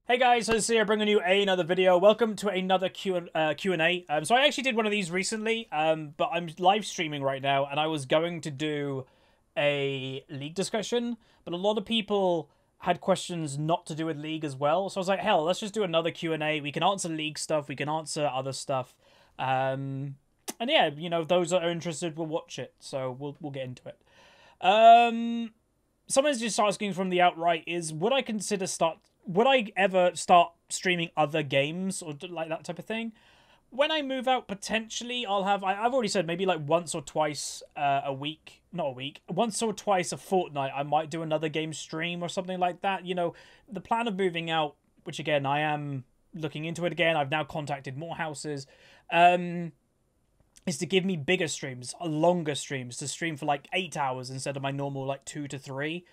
Hey guys, Huzzy here, bringing you another video. Welcome to another Q&A. So I actually did one of these recently, but I'm live streaming right now, and I was going to do a League discussion, but a lot of people had questions not to do with League as well. So I was like, hell, let's just do another Q&A. We can answer League stuff, we can answer other stuff. And yeah, you know, those that are interested will watch it. So we'll get into it. Someone's just asking from the outright is, would I ever start streaming other games or like that type of thing? When I move out, potentially I've already said maybe like once or twice a week, not a week, once or twice a fortnight, I might do another game stream or something like that. You know, the plan of moving out, which again, I am looking into it again. I've now contacted more houses, is to give me bigger streams, longer streams, to stream for like 8 hours instead of my normal like 2 to 3.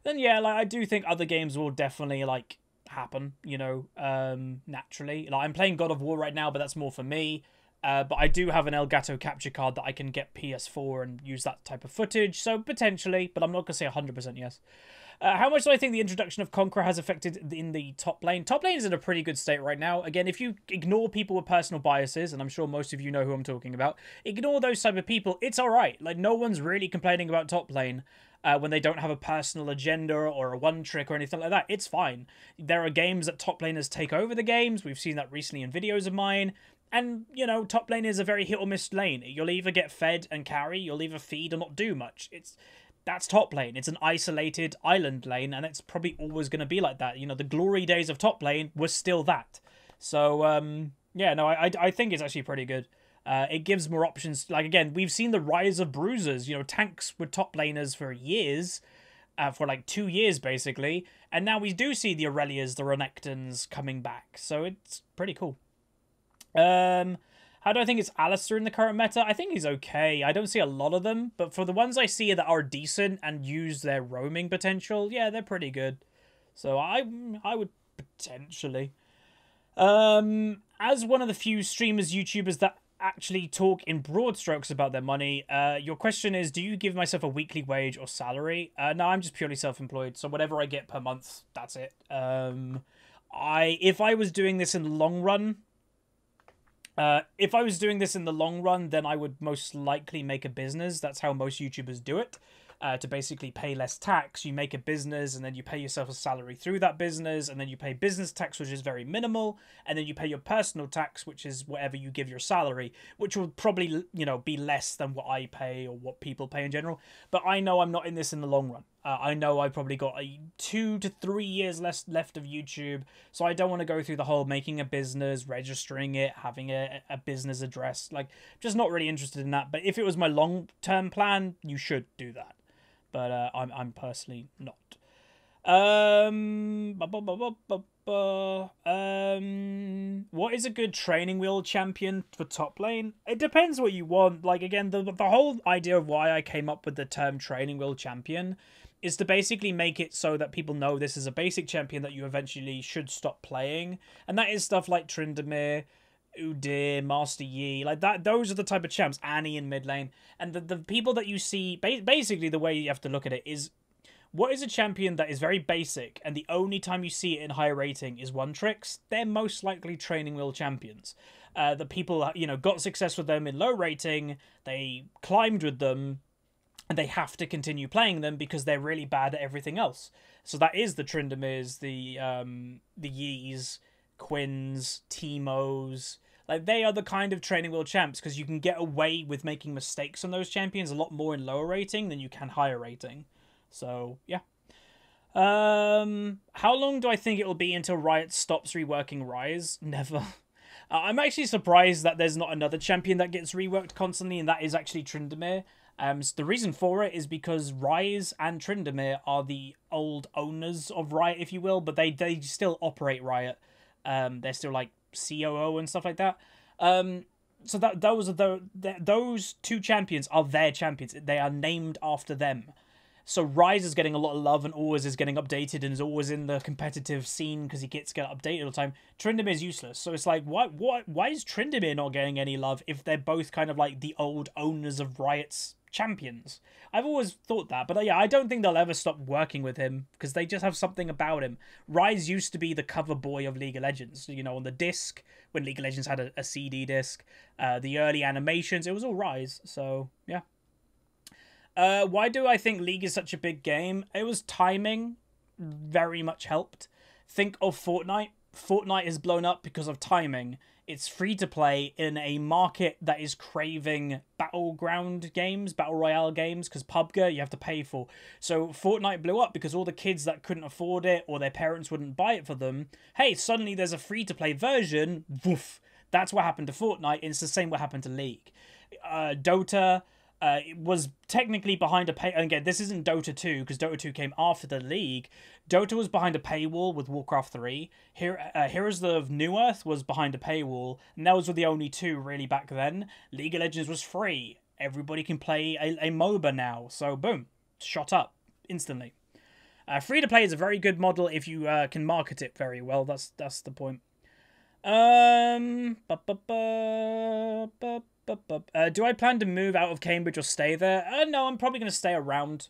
Then yeah, like I do think other games will definitely like happen, you know, naturally. Like I'm playing God of War right now, but that's more for me. But I do have an Elgato capture card that I can get PS4 and use that type of footage, so potentially, but I'm not gonna say 100% yes. How much do I think the introduction of Conqueror has affected in the top lane? Top lane is in a pretty good state right now. Again, if you ignore people with personal biases, and I'm sure most of you know who I'm talking about, ignore those type of people, it's alright. Like, no one's really complaining about top lane when they don't have a personal agenda or a one-trick or anything like that. It's fine. There are games that top laners take over the games. We've seen that recently in videos of mine. And, you know, top lane is a very hit-or-miss lane. You'll either get fed and carry, you'll either feed or not do much. That's top lane. It's an isolated island lane, and it's probably always going to be like that. You know, the glory days of top lane was still that. So, yeah, no, I think it's actually pretty good. It gives more options. Like, again, we've seen the rise of bruisers. You know, tanks were top laners for years, for like 2 years, basically. And now we do see the Aurelias, the Renekton's coming back. So it's pretty cool. How do I think it's Alistair in the current meta? I think he's okay. I don't see a lot of them, but for the ones I see that are decent and use their roaming potential, yeah, they're pretty good. So I would potentially. As one of the few streamers, YouTubers that actually talk in broad strokes about their money, your question is, do you give myself a weekly wage or salary? No, I'm just purely self-employed, so whatever I get per month, that's it. If I was doing this in the long run, then I would most likely make a business. That's how most YouTubers do it. To basically pay less tax, you make a business, and then you pay yourself a salary through that business, and then you pay business tax, which is very minimal, and then you pay your personal tax, which is whatever you give your salary, which will probably, you know, be less than what I pay or what people pay in general. But I know I'm not in this in the long run. I know I've probably got 2 to 3 years left of YouTube, so I don't want to go through the whole making a business, registering it, having a business address. Like, just not really interested in that. But if it was my long-term plan, you should do that. But I'm personally not. What is a good training wheel champion for top lane? It depends what you want. Like, again, the whole idea of why I came up with the term training wheel champion is to basically make it so that people know this is a basic champion that you eventually should stop playing. And that is stuff like Tryndamere, Udyr, Master Yi, like that. Those are the type of champs. Annie in mid lane, and the people that you see. Basically, the way you have to look at it is, what is a champion that is very basic, and the only time you see it in high rating is one tricks? They're most likely training wheel champions. The people, you know, got success with them in low rating. They climbed with them, and they have to continue playing them because they're really bad at everything else. So that is the Tryndameres, the Yis, Quins, Teemos. Like, they are the kind of training wheel champs because you can get away with making mistakes on those champions a lot more in lower rating than you can higher rating. So, yeah. How long do I think it will be until Riot stops reworking Rise? Never. I'm actually surprised that there's not another champion that gets reworked constantly, and that is actually Tryndamere. So the reason for it is because Rise and Tryndamere are the old owners of Riot, if you will, but they still operate Riot. They're still like COO and stuff like that. So that those two champions are their champions. They are named after them. So Rise is getting a lot of love and always is getting updated and is always in the competitive scene because he gets updated all the time. Tryndamere is useless. So it's like, why is Tryndamere not getting any love if they're both kind of like the old owners of Riot's champions. I've always thought that, but yeah, I don't think they'll ever stop working with him because they just have something about him. Rise used to be the cover boy of League of Legends, you know, on the disc when League of Legends had a CD disc, the early animations, it was all Rise. So yeah. Why do I think League is such a big game? It was timing, very much helped. Think of Fortnite. Fortnite has blown up because of timing. It's free to play in a market that is craving battleground games, battle royale games, because PUBG you have to pay for. So Fortnite blew up because all the kids that couldn't afford it or their parents wouldn't buy it for them, hey, suddenly there's a free to play version. Woof. That's what happened to Fortnite. And it's the same what happened to League. Dota. It was technically behind a pay. Again, this isn't Dota 2 because Dota 2 came after the League. Dota was behind a paywall with Warcraft 3. Heroes of New Earth was behind a paywall, and those were the only two really back then. League of Legends was free. Everybody can play a MOBA now, so boom, shot up instantly. Free to play is a very good model if you can market it very well. That's the point. Do I plan to move out of Cambridge or stay there? No, I'm probably going to stay around.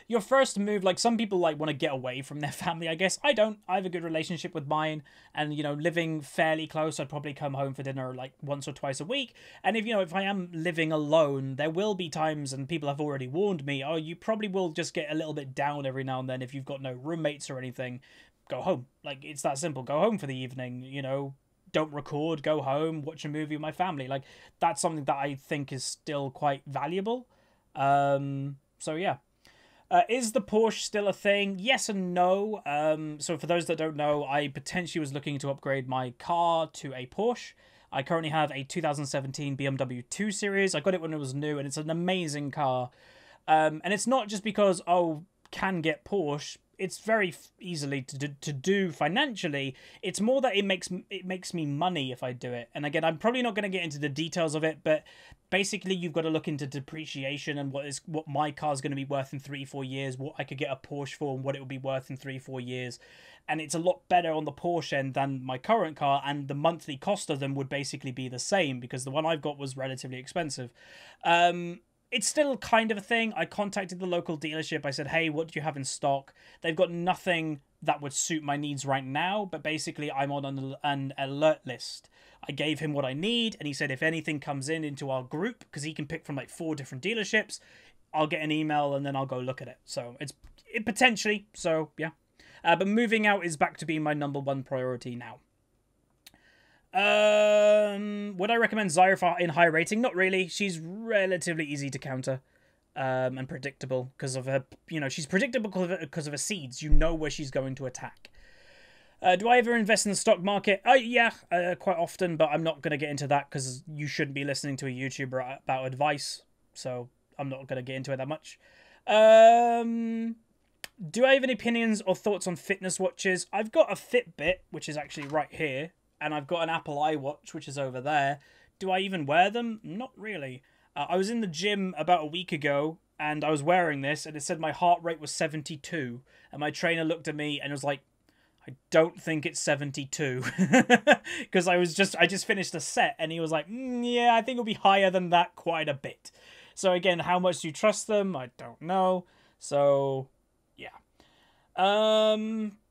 Your first move, like, some people, like, want to get away from their family, I guess. I don't. I have a good relationship with mine, and, you know, living fairly close, I'd probably come home for dinner, like, once or twice a week. And if I am living alone, there will be times, and people have already warned me, oh, you probably will just get a little bit down every now and then if you've got no roommates or anything. Go home. Like, it's that simple. Go home for the evening, you know. Don't record, go home, watch a movie with my family. Like, that's something that I think is still quite valuable. So yeah. Is the Porsche still a thing? Yes and no. So for those that don't know, I potentially was looking to upgrade my car to a Porsche. I currently have a 2017 BMW 2 Series. I got it when it was new, and it's an amazing car. And it's not just because, can get Porsche. It's very easily to do financially. It's more that it makes me money if I do it. And again, I'm probably not going to get into the details of it, but basically you've got to look into depreciation and what my car's going to be worth in 3-4 years, what I could get a Porsche for, and what it would be worth in 3-4 years. And it's a lot better on the Porsche end than my current car, and the monthly cost of them would basically be the same because the one I've got was relatively expensive. It's still kind of a thing. I contacted the local dealership. I said, hey, what do you have in stock? They've got nothing that would suit my needs right now, but basically I'm on an alert list. I gave him what I need, and he said if anything comes into our group, because he can pick from like 4 different dealerships, I'll get an email and then I'll go look at it. So it's potentially, so yeah. But moving out is back to being my #1 priority now. Would I recommend Zyra in high rating? Not really. She's relatively easy to counter, and predictable because of her. She's predictable because of her seeds. You know where she's going to attack. Do I ever invest in the stock market? Yeah, quite often, but I'm not going to get into that because you shouldn't be listening to a YouTuber about advice. So I'm not going to get into it that much. Do I have any opinions or thoughts on fitness watches? I've got a Fitbit, which is actually right here. And I've got an Apple iWatch, which is over there. Do I even wear them? Not really. I was in the gym about a week ago, and I was wearing this, and it said my heart rate was 72. And my trainer looked at me and was like, I don't think it's 72. Because I just finished a set, and he was like, yeah, I think it'll be higher than that quite a bit. So again, how much do you trust them? I don't know. So, yeah.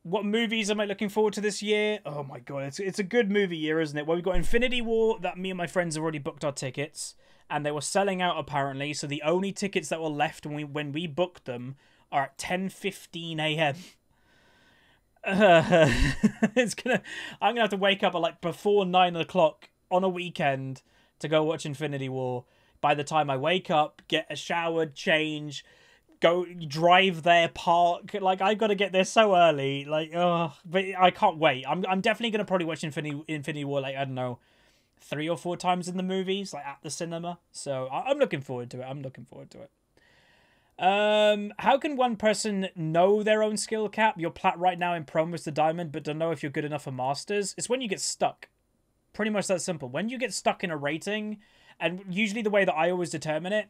What movies am I looking forward to this year? Oh my god, it's a good movie year, isn't it? Well, we've got Infinity War, that me and my friends have already booked our tickets, and they were selling out apparently, so the only tickets that were left when we booked them are at 10:15 a.m. I'm gonna have to wake up at like before 9 o'clock on a weekend to go watch Infinity War. By the time I wake up, get a shower, change, go drive there, park, like I've got to get there so early, like but I can't wait. I'm definitely gonna probably watch Infinity War, like, I don't know, 3 or 4 times in the movies, like at the cinema. So I'm looking forward to it. How can one person know their own skill cap? You're plat right now in Promise to Diamond, but don't know if you're good enough for Masters. It's when you get stuck. Pretty much that simple. When you get stuck in a rating, and usually the way that I always determine it,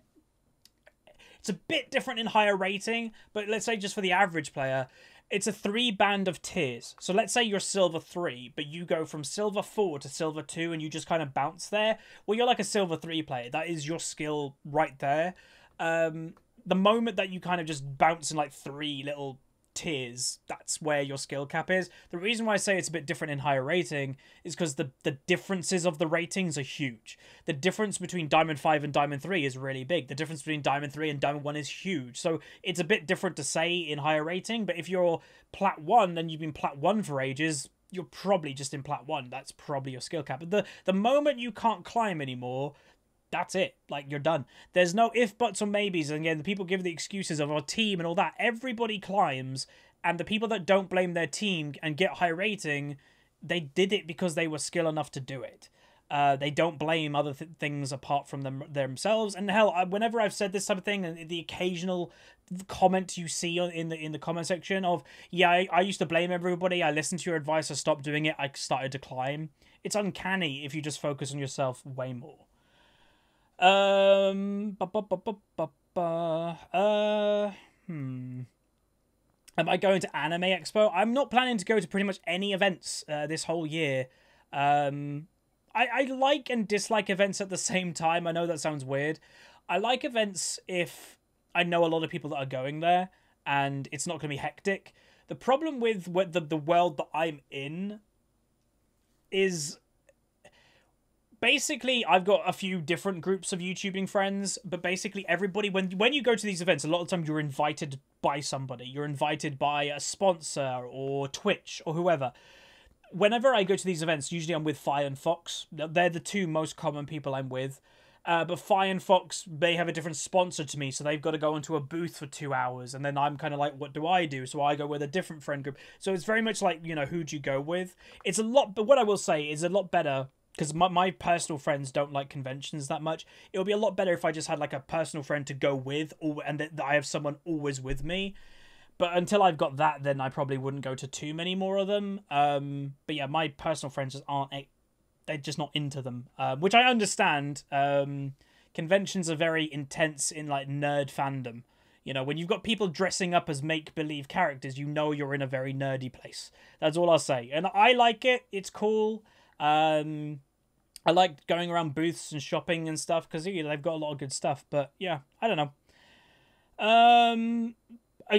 it's a bit different in higher rating, but let's say just for the average player, it's a 3-band of tiers. So let's say you're silver 3, but you go from silver 4 to silver 2 and you just kind of bounce there. Well, you're like a silver 3 player. That is your skill right there. The moment that you kind of just bounce in like 3 little tiers, that's where your skill cap is. The reason why I say it's a bit different in higher rating is because the differences of the ratings are huge. The difference between Diamond 5 and Diamond 3 is really big. The difference between Diamond 3 and Diamond 1 is huge. So it's a bit different to say in higher rating, but if you're Plat 1 and you've been Plat 1 for ages, you're probably just in Plat 1. That's probably your skill cap. But the moment you can't climb anymore, that's it. Like, you're done. There's no if, buts, or maybes. And again, the people give the excuses of our team and all that. Everybody climbs, and the people that don't blame their team and get high rating, they did it because they were skill enough to do it. They don't blame other things apart from themselves. And hell, whenever I've said this type of thing, and the occasional comment you see in the comment section of, yeah, I used to blame everybody. I listened to your advice. I stopped doing it. I started to climb. It's uncanny if you just focus on yourself way more. Am I going to Anime Expo? I'm not planning to go to pretty much any events this whole year. I like and dislike events at the same time. I know that sounds weird. I like events if I know a lot of people that are going there and it's not going to be hectic. The problem with the world that I'm in is basically I've got a few different groups of YouTubing friends, but basically everybody, when you go to these events, a lot of the time you're invited by somebody. You're invited by a sponsor or Twitch or whoever. Whenever I go to these events, usually I'm with Fi and Fox. They're the two most common people I'm with. But Fi and Fox, they have a different sponsor to me, so they've got to go into a booth for 2 hours, and then I'm kind of like, what do I do? So I go with a different friend group. So it's very much like, you know, who'd you go with? It's a lot, but what I will say is a lot better, because my personal friends don't like conventions that much. It would be a lot better if I just had like a personal friend to go with, and that I have someone always with me. But until I've got that, then I probably wouldn't go to too many more of them. But yeah, my personal friends just aren't... They're just not into them, which I understand. Conventions are very intense in like nerd fandom. You know, when you've got people dressing up as make-believe characters, you know you're in a very nerdy place. That's all I'll say. And I like it. It's cool. I like going around booths and shopping and stuff because, you know, they've got a lot of good stuff. But yeah, I don't know.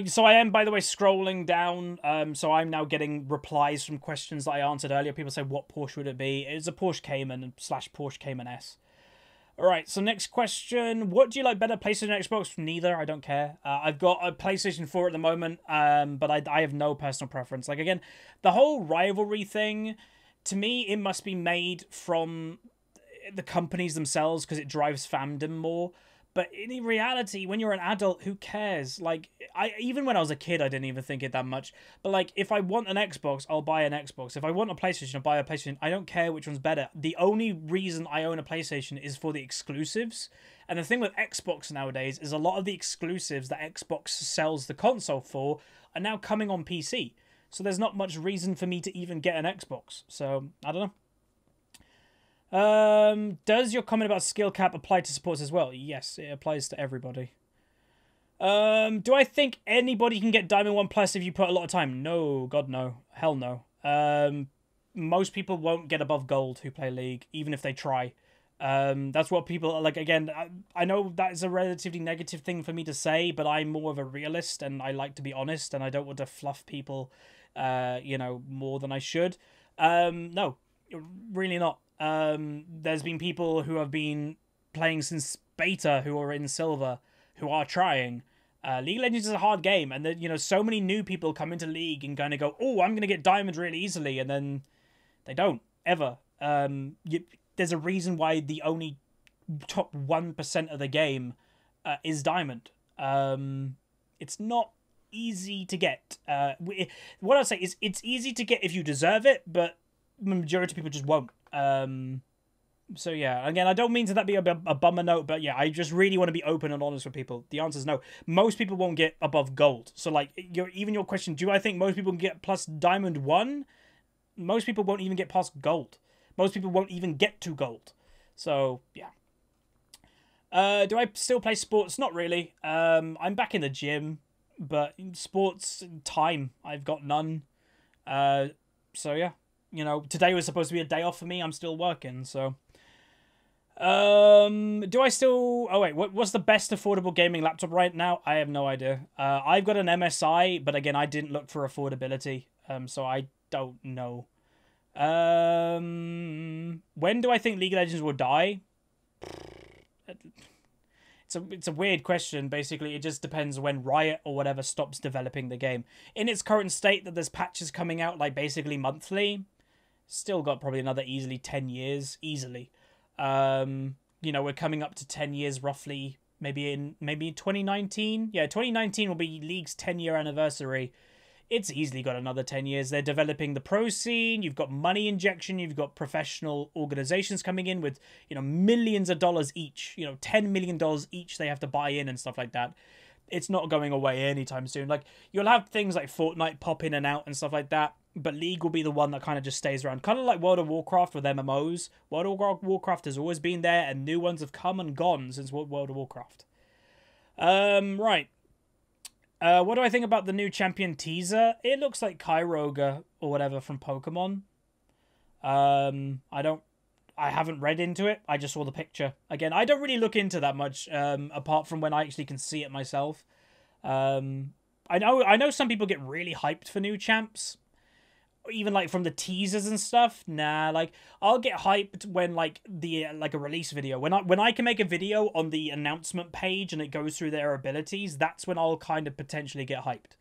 So I am, by the way, scrolling down. So I'm now getting replies from questions that I answered earlier. People say, what Porsche would it be? It's a Porsche Cayman / Porsche Cayman S. All right, so next question. What do you like better, PlayStation or Xbox? Neither, I don't care. I've got a PlayStation 4 at the moment, but I have no personal preference. Like, again, the whole rivalry thing, to me, it must be made from the companies themselves because it drives fandom more. But in reality, when you're an adult, who cares? Like, even when I was a kid, I didn't even think it that much. But, like, if I want an Xbox, I'll buy an Xbox. If I want a PlayStation, I'll buy a PlayStation. I don't care which one's better. The only reason I own a PlayStation is for the exclusives. And the thing with Xbox nowadays is a lot of the exclusives that Xbox sells the console for are now coming on PC. So there's not much reason for me to even get an Xbox. So, I don't know. Does your comment about skill cap apply to supports as well? Yes, it applies to everybody. Do I think anybody can get Diamond 1 Plus if you put a lot of time? No, God no. Hell no. Most people won't get above gold who play League, even if they try. That's what people, like, again, I know that is a relatively negative thing for me to say, but I'm more of a realist, and I like to be honest, and I don't want to fluff people, you know, more than I should. No, really not. There's been people who have been playing since beta who are in silver who are trying. League of Legends is a hard game, and then, you know, so many new people come into League and kind of go, oh, I'm gonna get diamonds really easily, and then they don't ever. There's a reason why the only top 1% of the game is diamond. It's not easy to get. What I'll say is it's easy to get if you deserve it, but the majority of people just won't. So yeah, again, I don't mean to that be a bummer note, but yeah, I just really want to be open and honest with people. The answer is no. Most people won't get above gold. So like, even your question, do I think most people can get plus Diamond 1? Most people won't even get past gold. Most people won't even get to gold. So yeah. Do I still play sports? Not really. I'm back in the gym. But sports time, I've got none. So yeah, today was supposed to be a day off for me. I'm still working, so. Do I still? Oh wait, what's the best affordable gaming laptop right now? I have no idea. I've got an MSI, but again, I didn't look for affordability. So I don't know. When do I think League of Legends will die? It's a weird question. Basically, it just depends when Riot or whatever stops developing the game. In its current state, that there's patches coming out like basically monthly. Still got probably another easily 10 years, easily. We're coming up to 10 years roughly. Maybe 2019. Yeah, 2019 will be League's 10-year anniversary. It's easily got another 10 years. They're developing the pro scene. You've got money injection. You've got professional organizations coming in with, millions of dollars each. $10 million each they have to buy in and stuff like that. It's not going away anytime soon. Like, you'll have things like Fortnite pop in and out and stuff like that. But League will be the one that kind of just stays around. Kind of like World of Warcraft with MMOs. World of Warcraft has always been there, and new ones have come and gone since World of Warcraft. Right. What do I think about the new champion teaser? It looks like Kyogre or whatever from Pokemon. I haven't read into it. I just saw the picture. Again, I don't really look into that much, apart from when I actually can see it myself. I know some people get really hyped for new champs. Even like from the teasers and stuff. Nah, like I'll get hyped when like a release video. When I can make a video on the announcement page and it goes through their abilities, that's when I'll kind of potentially get hyped.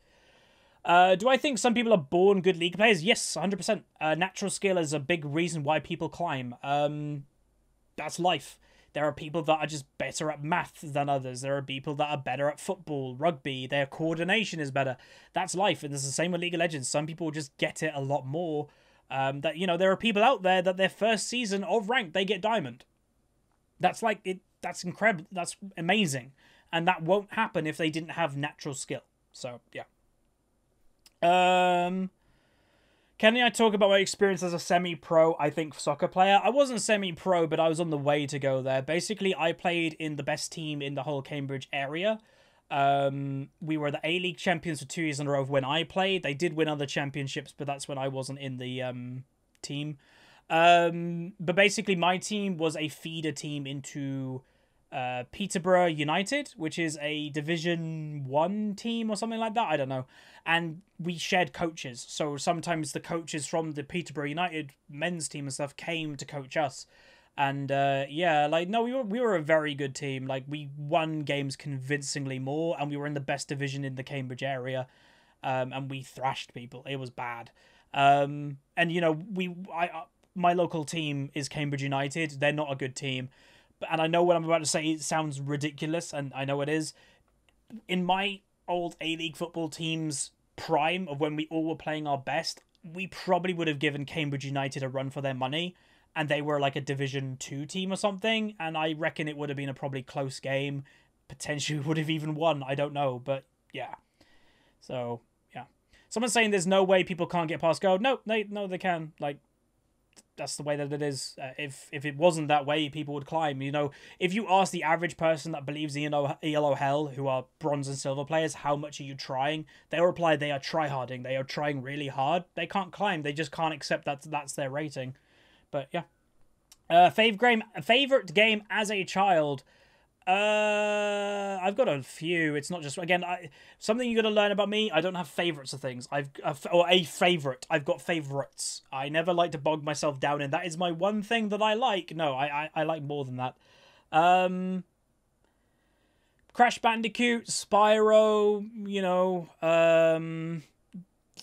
Do I think some people are born good League players? Yes, 100%. Natural skill is a big reason why people climb. That's life. There are people that are just better at math than others. There are people that are better at football, rugby. Their coordination is better. That's life. And it's the same with League of Legends. Some people just get it a lot more. There are people out there that their first season of rank, they get diamond. That's that's incredible. That's amazing. And that won't happen if they didn't have natural skill. So, yeah. Can I talk about my experience as a semi-pro, I think, soccer player? I wasn't semi-pro, but I was on the way to go there. Basically, I played in the best team in the whole Cambridge area. We were the A-League champions for 2 years in a row when I played. They did win other championships, but that's when I wasn't in the team. But basically, my team was a feeder team into Peterborough United, which is a Division 1 team or something like that. I don't know. And we shared coaches. So sometimes the coaches from the Peterborough United men's team and stuff came to coach us. And we were a very good team. Like, we won games convincingly more, and we were in the best division in the Cambridge area. And we thrashed people. It was bad. My local team is Cambridge United. They're not a good team. And I know what I'm about to say sounds ridiculous, and I know it is. In my old A-League football team's prime of when we all were playing our best, we probably would have given Cambridge United a run for their money, and they were like a Division 2 team or something, and I reckon it would have been a probably close game. Potentially would have even won, I don't know, but yeah. So, yeah. Someone's saying there's no way people can't get past gold. No, they can. Like, that's the way that it is. If it wasn't that way, people would climb. If you ask the average person that believes in ELO Hell, who are bronze and silver players, how much are you trying? They'll reply they are tryharding. They are trying really hard. They can't climb. They just can't accept that that's their rating. But yeah. Favorite game as a child. I've got a few. It's not just, again, something you got to learn about me. I don't have favorites of things. I've got favorites. I never like to bog myself down in that is my one thing that I like. No, I like more than that. Crash Bandicoot, Spyro,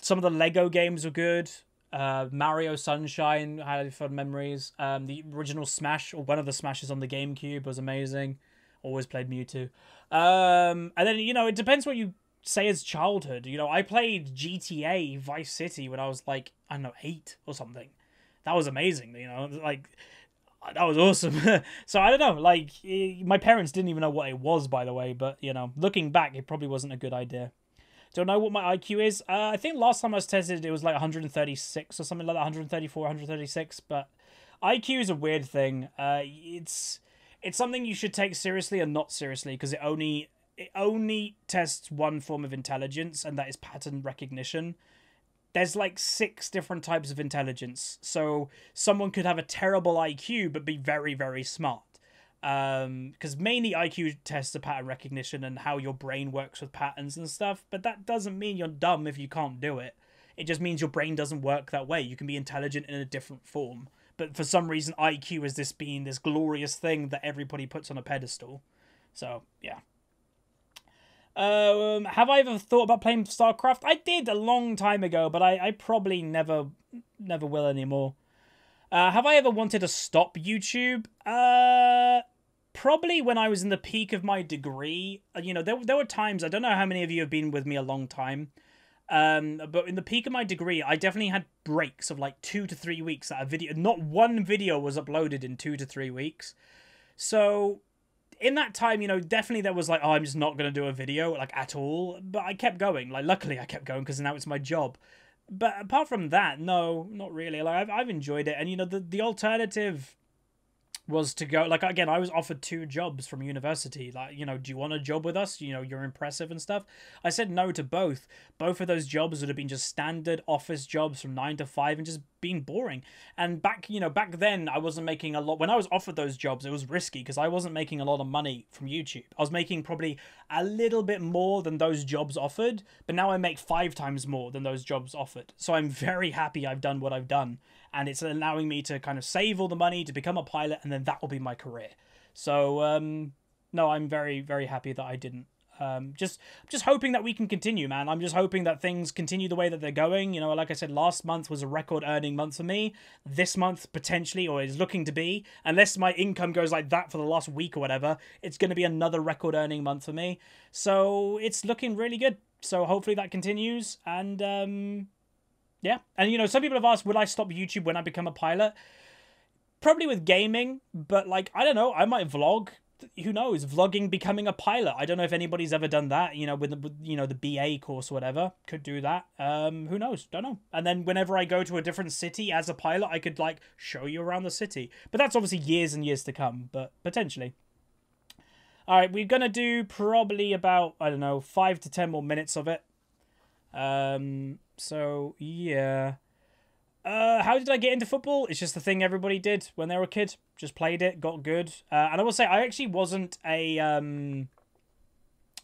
some of the Lego games were good. Mario Sunshine, I had fun memories. The original Smash, or one of the Smashes on the GameCube, was amazing. Always played Mewtwo. And then, it depends what you say as childhood. I played GTA Vice City when I was like, I don't know, 8 or something. That was amazing, like, that was awesome. So I don't know, like, my parents didn't even know what it was, by the way, but, looking back, it probably wasn't a good idea. Don't know what my IQ is. I think last time I was tested, it was like 136 or something like that, 134, 136, but IQ is a weird thing. It's something you should take seriously and not seriously, because it only it only tests one form of intelligence, and that is pattern recognition. There's like 6 different types of intelligence. So someone could have a terrible IQ but be very, very smart. Because mainly IQ tests the pattern recognition and how your brain works with patterns and stuff. But that doesn't mean you're dumb if you can't do it. It just means your brain doesn't work that way. You can be intelligent in a different form. But for some reason, IQ is this being this glorious thing that everybody puts on a pedestal. So, yeah. Have I ever thought about playing StarCraft? I did a long time ago, but I probably never will anymore. Have I ever wanted to stop YouTube? Probably when I was in the peak of my degree. You know, there were times, I don't know how many of you have been with me a long time, but in the peak of my degree, I definitely had breaks of like 2 to 3 weeks that a video, not one video was uploaded in 2 to 3 weeks. So in that time, you know, definitely there was like, oh, I'm just not going to do a video, like, at all. But I kept going. Like, luckily I kept going because now it's my job. But apart from that, no, not really. Like, I've enjoyed it. And, you know, the alternative was to go, like, again, I was offered 2 jobs from university. Like, you know, do you want a job with us? You know, you're impressive and stuff. I said no to both. Both of those jobs would have been just standard office jobs from 9 to 5 and just being boring. And back then, I wasn't making a lot. When I was offered those jobs, it was risky because I wasn't making a lot of money from YouTube. I was making probably a little bit more than those jobs offered, but now I make 5 times more than those jobs offered. So I'm very happy I've done what I've done. And it's allowing me to kind of save all the money to become a pilot, and then that will be my career. So, no, I'm very, very happy that I didn't. Just hoping that we can continue, man. I'm just hoping that things continue the way that they're going. You know, like I said, last month was a record earning month for me. This month, potentially, or is looking to be, unless my income goes like that for the last week or whatever, it's going to be another record earning month for me. So it's looking really good. So hopefully that continues. And, yeah, and you know, some people have asked, would I stop YouTube when I become a pilot? Probably with gaming, but like, I don't know, I might vlog. Who knows? Vlogging becoming a pilot. I don't know if anybody's ever done that, you know, with the BA course or whatever. Could do that. Who knows? Don't know. And then whenever I go to a different city as a pilot, I could like show you around the city. But that's obviously years and years to come, but potentially. All right, we're going to do probably about, I don't know, 5 to 10 more minutes of it. So, yeah. How did I get into football? It's just the thing everybody did when they were a kid. Just played it, got good. And I will say, I actually wasn't a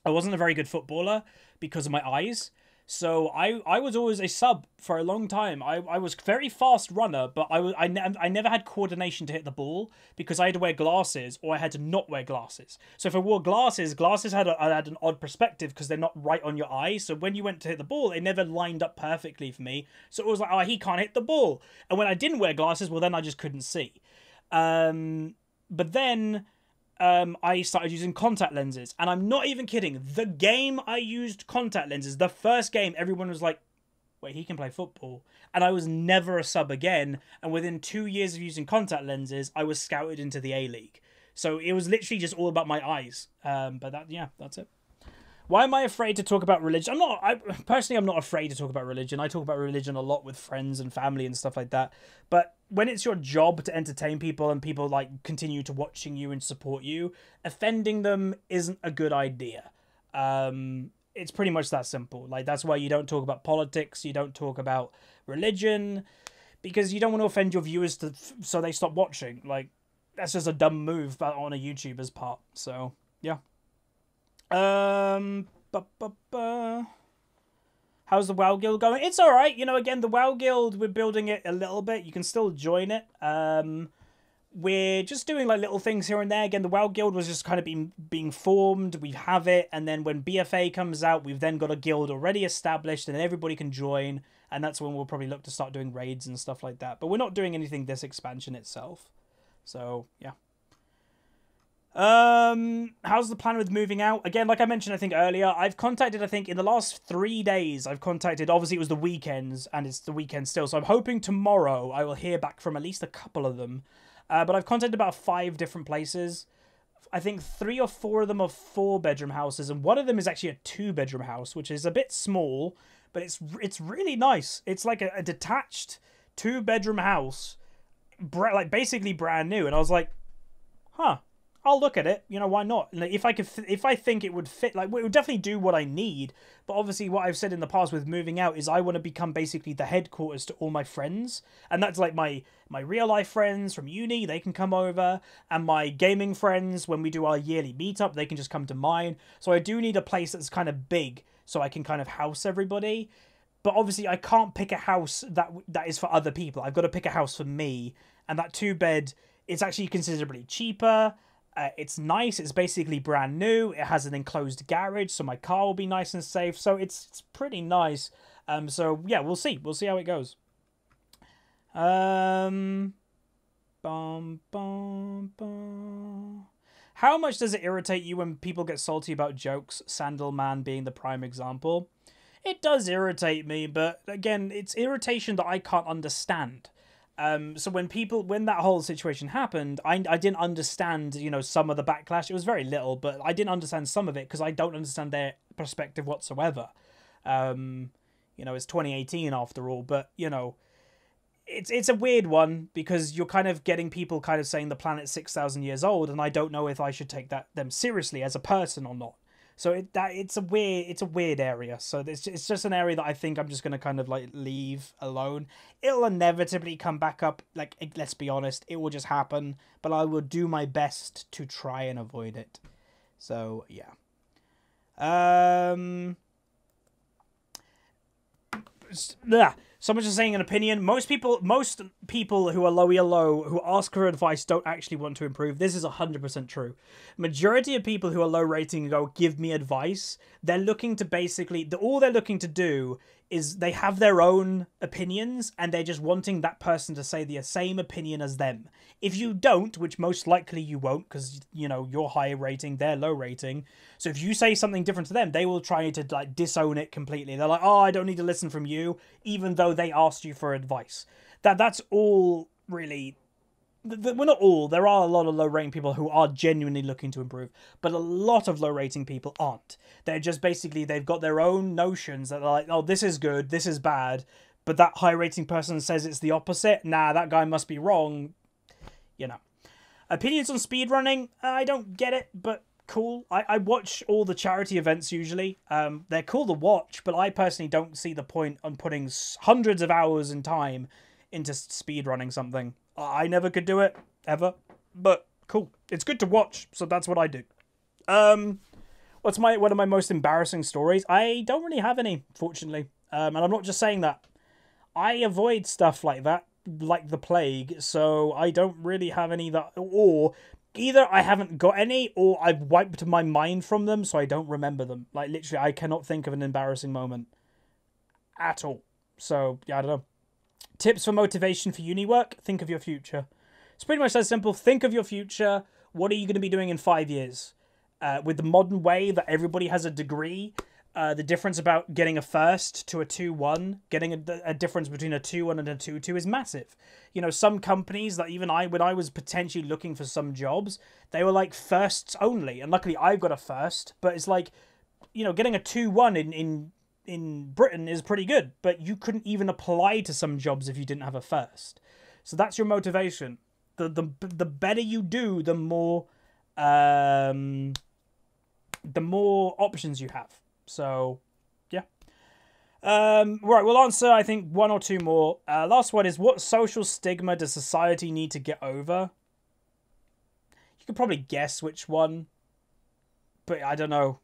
very good footballer because of my eyes. So I was always a sub for a long time. I was a very fast runner, but I never had coordination to hit the ball because I had to wear glasses or I had to not wear glasses. So if I wore glasses had an odd perspective because they're not right on your eyes. So when you went to hit the ball, it never lined up perfectly for me. So it was like, oh, he can't hit the ball. And when I didn't wear glasses, well, then I just couldn't see. But then I started using contact lenses, and I'm not even kidding. The game I used contact lenses, the first game, everyone was like, wait, he can play football. And I was never a sub again. And within 2 years of using contact lenses, I was scouted into the A-League. So it was literally just all about my eyes. But that's it. Why am I afraid to talk about religion? Personally, I'm not afraid to talk about religion. I talk about religion a lot with friends and family and stuff like that. But when it's your job to entertain people and people like continue to watching you and support you, offending them isn't a good idea. It's pretty much that simple. Like, that's why you don't talk about politics. You don't talk about religion because you don't want to offend your viewers so they stop watching. Like, that's just a dumb move on a YouTuber's part. So, yeah. How's the WoW Guild going? It's alright. You know, again, the WoW Guild, we're building it a little bit. You can still join it. We're just doing like little things here and there. Again, the WoW Guild was just kind of being formed. We have it. And then when BFA comes out, we've then got a guild already established and everybody can join. And that's when we'll probably look to start doing raids and stuff like that. But we're not doing anything this expansion itself. So, yeah. How's the plan with moving out? Again, like I mentioned, I think earlier, I've contacted, I think in the last 3 days, obviously it was the weekends and it's the weekend still. So I'm hoping tomorrow I will hear back from at least a couple of them. But I've contacted about 5 different places. I think 3 or 4 of them are 4-bedroom houses. And one of them is actually a 2-bedroom house, which is a bit small, but it's really nice. It's like a detached 2-bedroom house, like basically brand new. And I was like, huh. I'll look at it. You know, why not? Like, if I think it would fit, like, it would definitely do what I need. But obviously, what I've said in the past with moving out is I want to become basically the headquarters to all my friends, and that's like my real life friends from uni. They can come over, and my gaming friends, when we do our yearly meetup, they can just come to mine. So I do need a place that's kind of big, so I can kind of house everybody. But obviously, I can't pick a house that is for other people. I've got to pick a house for me, and that 2-bed is actually considerably cheaper. It's nice. It's basically brand new. It has an enclosed garage, so my car will be nice and safe. So it's pretty nice. So yeah, we'll see. We'll see how it goes. Bum, bum, bum. How much does it irritate you when people get salty about jokes? Sandalman being the prime example. It does irritate me, but again, it's irritation that I can't understand. So when that whole situation happened, I didn't understand, you know, some of the backlash. It was very little, but I didn't understand some of it because I don't understand their perspective whatsoever. You know, it's 2018 after all, but, you know, it's a weird one because you're kind of getting people kind of saying the planet's 6,000 years old, and I don't know if I should take them seriously as a person or not. So it's a weird area. So it's just an area that I think I'm just gonna kind of like leave alone. It'll inevitably come back up. Like, let's be honest, it will just happen. But I will do my best to try and avoid it. So yeah. Someone's just saying an opinion. Most people who are low who ask for advice don't actually want to improve. This is 100% true. Majority of people who are low rating and go, give me advice, they're looking to basically, all they're looking to do is they have their own opinions and they're just wanting that person to say the same opinion as them. If you don't, which most likely you won't because, you know, you're high rating, they're low rating. So if you say something different to them, they will try to like disown it completely. They're like, oh, I don't need to listen from you, even though they asked you for advice. That's all really... Well, not all. There are a lot of low rating people who are genuinely looking to improve, but a lot of low rating people aren't. They're just basically, they've got their own notions that are like, oh, this is good, this is bad, but that high rating person says it's the opposite. Nah, that guy must be wrong. You know. Opinions on speedrunning? I don't get it, but cool. I watch all the charity events usually. They're cool to watch, but I personally don't see the point on putting hundreds of hours in time into speedrunning something. I never could do it, ever, but cool. It's good to watch, so that's what I do. One of my most embarrassing stories? I don't really have any, fortunately. And I'm not just saying that. I avoid stuff like that, like the plague, so I don't really have any that... Or either I haven't got any, or I've wiped my mind from them, so I don't remember them. Like, literally, I cannot think of an embarrassing moment. At all. So, yeah, I don't know. Tips for motivation for uni work? Think of your future. It's pretty much that simple. Think of your future. What are you going to be doing in 5 years? With the modern way that everybody has a degree, the difference about getting a first to a 2-1, getting a difference between a 2-1 and a 2-2 is massive. You know, some companies that even when I was potentially looking for some jobs, they were like firsts only. And luckily I've got a first, but it's like, you know, getting a 2-1 in Britain is pretty good, but you couldn't even apply to some jobs if you didn't have a first. So that's your motivation. The better you do, the more options you have. So yeah. Right, we'll answer I think one or two more. Last one is, what social stigma does society need to get over? You could probably guess which one, but I don't know.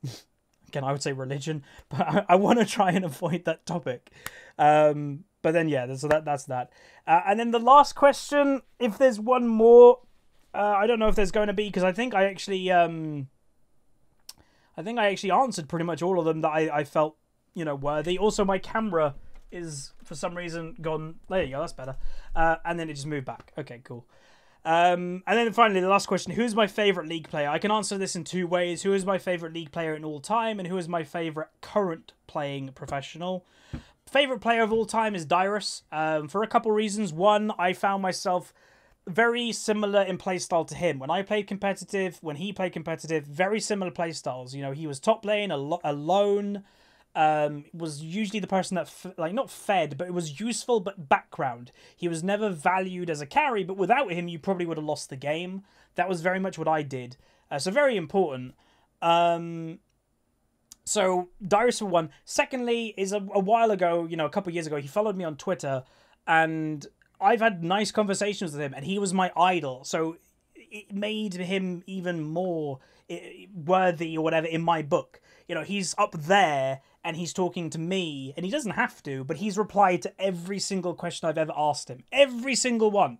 Again, I would say religion, but I want to try and avoid that topic. But then, yeah, so that's that. And then the last question, if there's one more, I don't know if there's going to be, because I think I actually answered pretty much all of them that I felt, you know, worthy. Also, my camera is, for some reason, gone. There you go, that's better. And then it just moved back. Okay, cool. And then finally, the last question, who's my favourite League player? I can answer this in two ways. Who is my favourite League player in all time, and who is my favourite current playing professional? Favourite player of all time is Dyrus, for a couple reasons. One, I found myself very similar in playstyle to him. When I played competitive, when he played competitive, very similar playstyles. You know, he was top lane, alone, was usually the person that, not fed, but it was useful, but background. He was never valued as a carry, but without him, you probably would have lost the game. that was very much what I did. So very important. So Dyrus for one. Secondly, is a while ago, you know, a couple of years ago, he followed me on Twitter, and I've had nice conversations with him, and he was my idol. So it made him even more worthy or whatever in my book. You know, he's up there and he's talking to me, and he doesn't have to, but he's replied to every single question I've ever asked him. Every single one.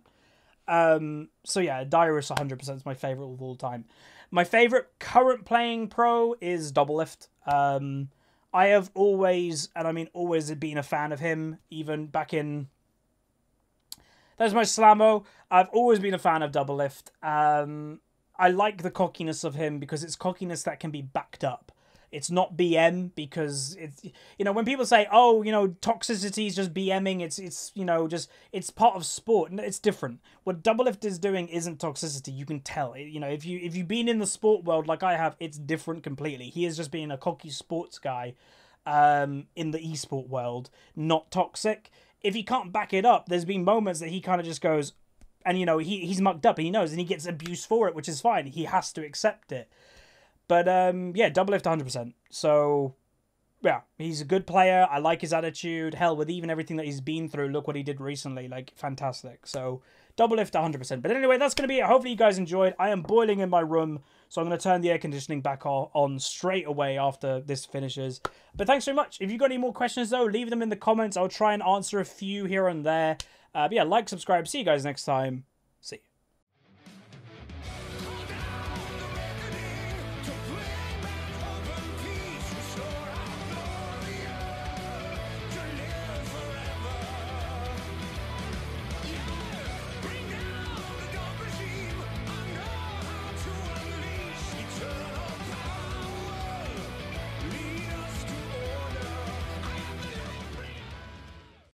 So yeah, Dyrus 100% is my favorite of all time. My favorite current playing pro is Doublelift. I have always, and I mean always, been a fan of him. Even back in, there's my Slammo. I've always been a fan of Doublelift. I like the cockiness of him because it's cockiness that can be backed up. It's not BM because it's, you know, when people say, oh, you know, toxicity is just BMing, it's you know, just, it's part of sport. It's different. What Doublelift is doing isn't toxicity. You can tell. You know, if you've been in the sport world like I have, it's different completely. He is just being a cocky sports guy in the esport world, not toxic. If he can't back it up, there's been moments that he kind of just goes, and you know, he's mucked up and he knows, and he gets abused for it, which is fine. He has to accept it. But, yeah, Doublelift 100%. So, yeah, he's a good player. I like his attitude. Hell, with even everything that he's been through, look what he did recently. Like, fantastic. So, Doublelift 100%. But anyway, that's going to be it. Hopefully you guys enjoyed. I am boiling in my room, so I'm going to turn the air conditioning back on straight away after this finishes. But thanks very much. If you've got any more questions, though, leave them in the comments. I'll try and answer a few here and there. But yeah, like, subscribe. See you guys next time.